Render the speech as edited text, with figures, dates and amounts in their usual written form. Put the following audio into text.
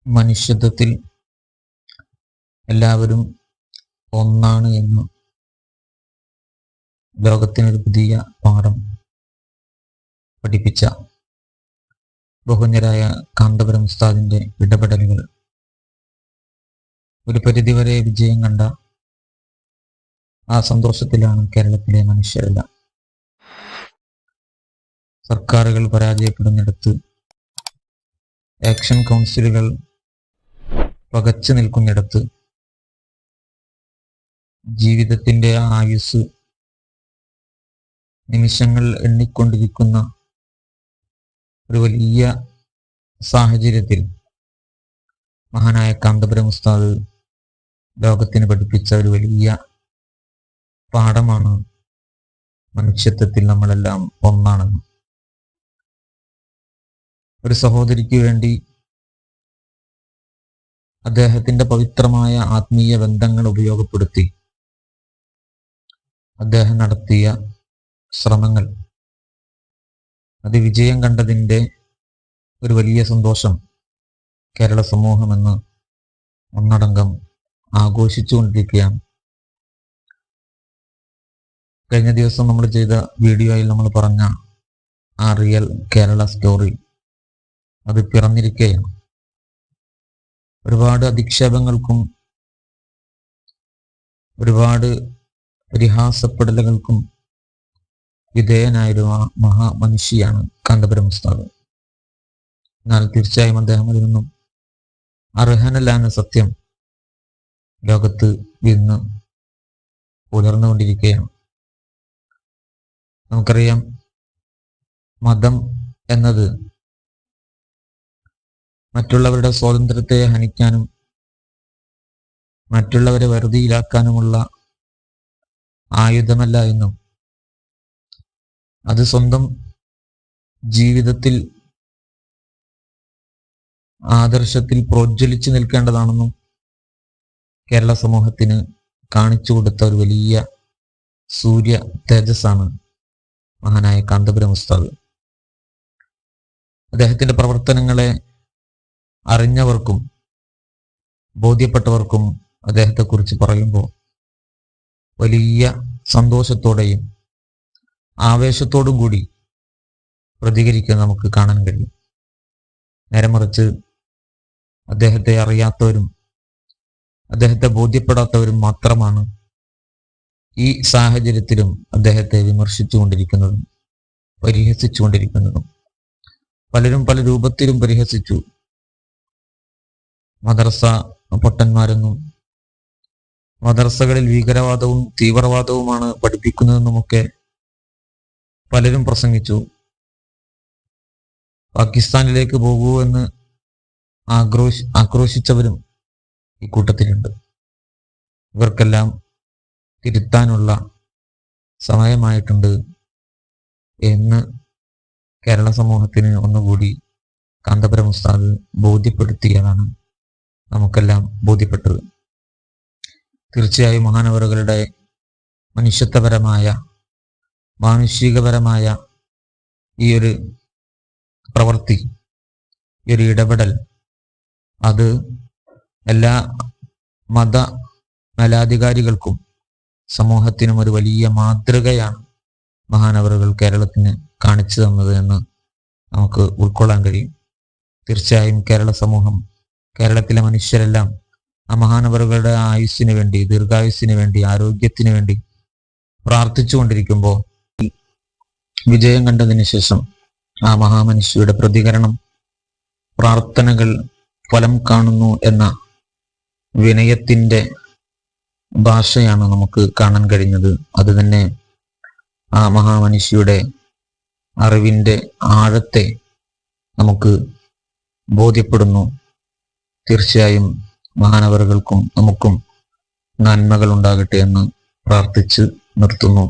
മനുഷ്യത്വത്തിൽ എല്ലാവരും ഒന്നാണ് എന്ന് ലോകത്തിനൊരു പുതിയ പാഠം പഠിപ്പിച്ച ബഹുഞ്ഞരായ കാന്തപുരം ഉസ്താദിന്റെ ഇടപെടലുകൾ ഒരു പരിധിവരെ വിജയം കണ്ട ആ സന്തോഷത്തിലാണ് കേരളത്തിലെ മനുഷ്യരെല്ലാം. സർക്കാരുകൾ പരാജയപ്പെടുന്നിടത്ത്, ആക്ഷൻ കൗൺസിലുകൾ പകച്ചു നിൽക്കുന്നിടത്ത്, ജീവിതത്തിന്റെ ആയുസ് നിമിഷങ്ങൾ എണ്ണിക്കൊണ്ടിരിക്കുന്ന ഒരു വലിയ സാഹചര്യത്തിൽ മഹാനായ കാന്തപുരം ഉസ്താദ് ലോകത്തിന് പഠിപ്പിച്ച ഒരു വലിയ പാഠമാണ് മനുഷ്യത്വത്തിൽ നമ്മളെല്ലാം ഒന്നാണെന്ന്. ഒരു സഹോദരിക്ക് വേണ്ടി അദ്ദേഹത്തിന്റെ പവിത്രമായ ആത്മീയ ബന്ധങ്ങൾ ഉപയോഗപ്പെടുത്തി അദ്ദേഹം നടത്തിയ ശ്രമങ്ങൾ അത് വിജയം കണ്ടതിൻ്റെ ഒരു വലിയ സന്തോഷം കേരള സമൂഹമെന്ന് ഒന്നടങ്കം ആഘോഷിച്ചുകൊണ്ടിരിക്കുകയാണ്. കഴിഞ്ഞ ദിവസം നമ്മൾ ചെയ്ത വീഡിയോയിൽ നമ്മൾ പറഞ്ഞ ആ റിയൽ കേരള സ്റ്റോറി അത് പിറന്നിരിക്കുകയാണ്. ഒരുപാട് അധിക്ഷേപങ്ങൾക്കും ഒരുപാട് പരിഹാസപ്പെടലുകൾക്കും വിധേയനായൊരു മഹാമനുഷ്യയാണ് കാന്തപുരം ഉസ്താദ്. എന്നാൽ തീർച്ചയായും അദ്ദേഹം അതിൽ നിന്നും അർഹനല്ല എന്ന സത്യം ലോകത്ത് ഇന്ന് പുലർന്നുകൊണ്ടിരിക്കുകയാണ്. നമുക്കറിയാം, മതം എന്നത് മറ്റുള്ളവരുടെ സ്വാതന്ത്ര്യത്തെ ഹനിക്കാനും മറ്റുള്ളവരെ വെറുതിയിലാക്കാനുമുള്ള ആയുധമല്ല എന്നും അത് സ്വന്തം ജീവിതത്തിൽ ആദർശത്തിൽ പ്രോജ്വലിച്ചു നിൽക്കേണ്ടതാണെന്നും കേരള സമൂഹത്തിന് കാണിച്ചു കൊടുത്ത ഒരു വലിയ സൂര്യ തേജസ്സാണ് മഹാനായ കാന്തപുരം ഉസ്താദ്. അദ്ദേഹത്തിന്റെ പ്രവർത്തനങ്ങളെ അറിഞ്ഞവർക്കും ബോധ്യപ്പെട്ടവർക്കും അദ്ദേഹത്തെക്കുറിച്ച് പറയുമ്പോൾ വലിയ സന്തോഷത്തോടെയും ആവേശത്തോടും കൂടി പ്രതികരിക്കാൻ നമുക്ക് കാണാൻ കഴിയും. നേരെ മറിച്ച് അദ്ദേഹത്തെ അറിയാത്തവരും അദ്ദേഹത്തെ ബോധ്യപ്പെടാത്തവരും മാത്രമാണ് ഈ സാഹചര്യത്തിലും അദ്ദേഹത്തെ വിമർശിച്ചുകൊണ്ടിരിക്കുന്നതും പരിഹസിച്ചുകൊണ്ടിരിക്കുന്നതും. പലരും പല രൂപത്തിലും പരിഹസിച്ചു. മദ്രസ പൊട്ടന്മാരെന്നും മദ്രസകളിൽ ഭീകരവാദവും തീവ്രവാദവുമാണ് പഠിപ്പിക്കുന്നതെന്നുമൊക്കെ പലരും പ്രസംഗിച്ചു. പാകിസ്ഥാനിലേക്ക് പോകൂ എന്ന് ആക്രോശിച്ചവരും ഈ കൂട്ടത്തിലുണ്ട്. ഇവർക്കെല്ലാം തിരുത്താനുള്ള സമയമായിട്ടുണ്ട് എന്ന് കേരള സമൂഹത്തിന് ഒന്നുകൂടി കാന്തപുരം ഉസ്താദ് ബോധ്യപ്പെടുത്തിയതാണ് നമുക്കെല്ലാം ബോധ്യപ്പെട്ടത്. തീർച്ചയായും മഹാനവറുകളുടെ മനുഷ്യത്വപരമായ മാനുഷികപരമായ ഈ ഒരു പ്രവൃത്തി, ഈ ഒരു ഇടപെടൽ, അത് എല്ലാ മത മേലധികാരികൾക്കും സമൂഹത്തിനും ഒരു വലിയ മാതൃകയാണ് മഹാനവറുകൾ കേരളത്തിന് കാണിച്ചു തന്നത് എന്ന് നമുക്ക് ഉൾക്കൊള്ളാൻ കഴിയും. തീർച്ചയായും കേരള സമൂഹം, കേരളത്തിലെ മനുഷ്യരെല്ലാം ആ മഹാനവറുകളുടെ ആയുസ്സിന് വേണ്ടി, ദീർഘായുസ്സിന് വേണ്ടി, ആരോഗ്യത്തിന് വേണ്ടി പ്രാർത്ഥിച്ചു കൊണ്ടിരിക്കുമ്പോൾ വിജയം കണ്ടതിന് ശേഷം ആ മഹാമനുഷ്യയുടെ പ്രതികരണം, പ്രാർത്ഥനകൾ ഫലം കാണുന്നു എന്ന വിനയത്തിന്റെ ഭാഷയാണ് നമുക്ക് കാണാൻ കഴിഞ്ഞത്. അത് തന്നെ ആ മഹാമനുഷ്യയുടെ അറിവിന്റെ ആഴത്തെ നമുക്ക് ബോധ്യപ്പെടുന്നു. തീർച്ചയായും മഹാനവറുകൾക്കും നമുക്കും നന്മകൾ ഉണ്ടാകട്ടെ എന്ന് പ്രാർത്ഥിച്ച് നിർത്തുന്നു.